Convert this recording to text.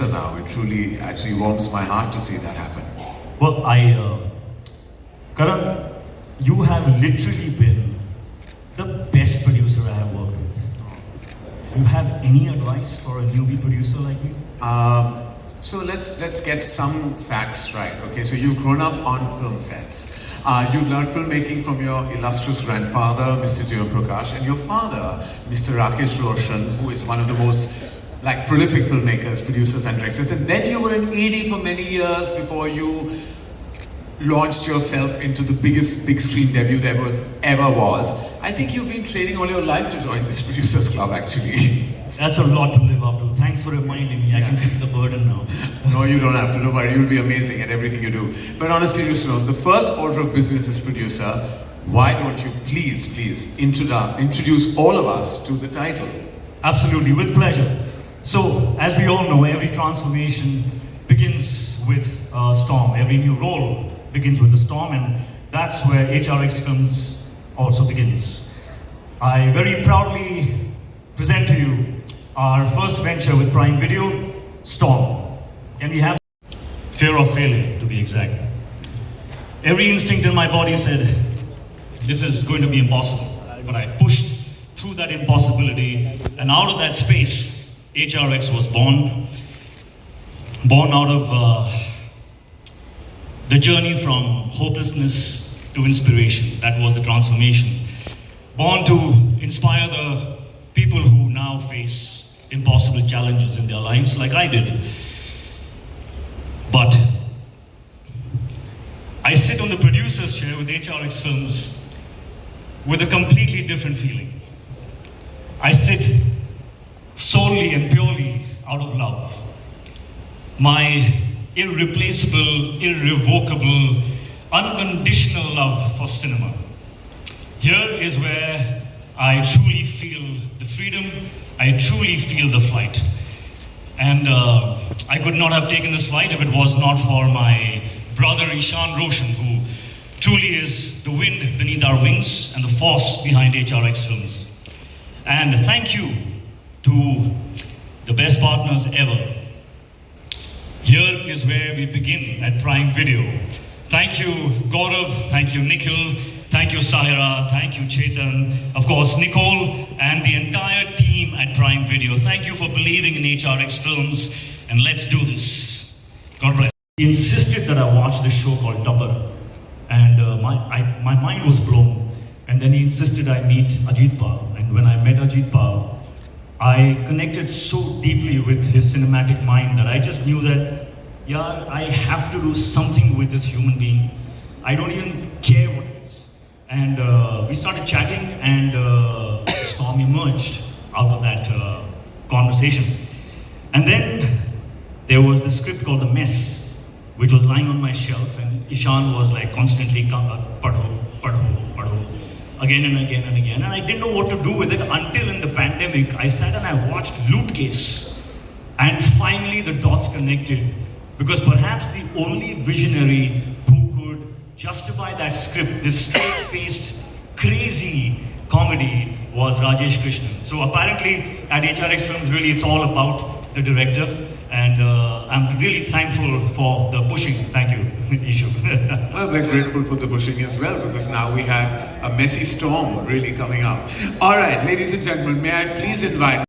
producer now. It truly actually warms my heart to see that happen. Well, Karan, you have literally been the best producer I have worked with. Do you have any advice for a newbie producer like me? So let's get some facts right. Okay, so you've grown up on film sets. You learned filmmaking from your illustrious grandfather, Mr. Johar Prakash, and your father, Mr. Rakesh Roshan, who is one of the most prolific filmmakers, producers and directors. And then you were an AD for many years before you launched yourself into the biggest big screen debut there ever was. I think you've been training all your life to join this producers club actually. That's a lot to live up to. Thanks for reminding me. I can feel the burden now. No, you don't have to. Don't worry. You'll be amazing at everything you do. But on a serious note, the first order of business as producer, why don't you please introduce all of us to the title? Absolutely, with pleasure. So, as we all know, every transformation begins with a storm. Every new role begins with a storm, and that's where HRX Films also begins. I very proudly present to you our first venture with Prime Video, Storm. Can we have fear of failure, to be exact? Every instinct in my body said, this is going to be impossible. But I pushed through that impossibility, and out of that space, HRX was born. Born out of the journey from hopelessness to inspiration. That was the transformation. Born to inspire the people who now face impossible challenges in their lives like I did. But I sit on the producer's chair with HRX Films with a completely different feeling. I sit solely and purely out of love. My irreplaceable, irrevocable, unconditional love for cinema. Here is where I truly feel the freedom, I truly feel the flight. And I could not have taken this flight if it was not for my brother Roshan, who truly is the wind beneath our wings and the force behind HRX Films. And thank you to the best partners ever. Here is where we begin at Prime Video. Thank you, Gaurav, thank you, Nikhil, thank you, Sahira, thank you, Chetan, of course, Nicole, and the entire team at Prime Video. Thank you for believing in HRX Films, and let's do this. God bless. He insisted that I watch this show called Tupper, and my mind was blown. And then he insisted I meet Ajit Pal, and when I met Ajit Pal, I connected so deeply with his cinematic mind that I just knew that, yeah, I have to do something with this human being. I don't even care what it is. And we started chatting, and Storm emerged out of that conversation. And then there was the script called The Mess, which was lying on my shelf, and Ishan was constantly padho, again and again and again. And I didn't know what to do with it until in the pandemic, I sat and I watched Loot Case. And finally the dots connected, because perhaps the only visionary who could justify that script, this straight-faced, crazy comedy, was Rajesh Krishnan. So apparently at HRX Films, really it's all about the director. And I'm really thankful for the pushing. Thank you, Ishu. Well, we're grateful for the pushing as well, because now we have a messy storm really coming up. All right, ladies and gentlemen, may I please invite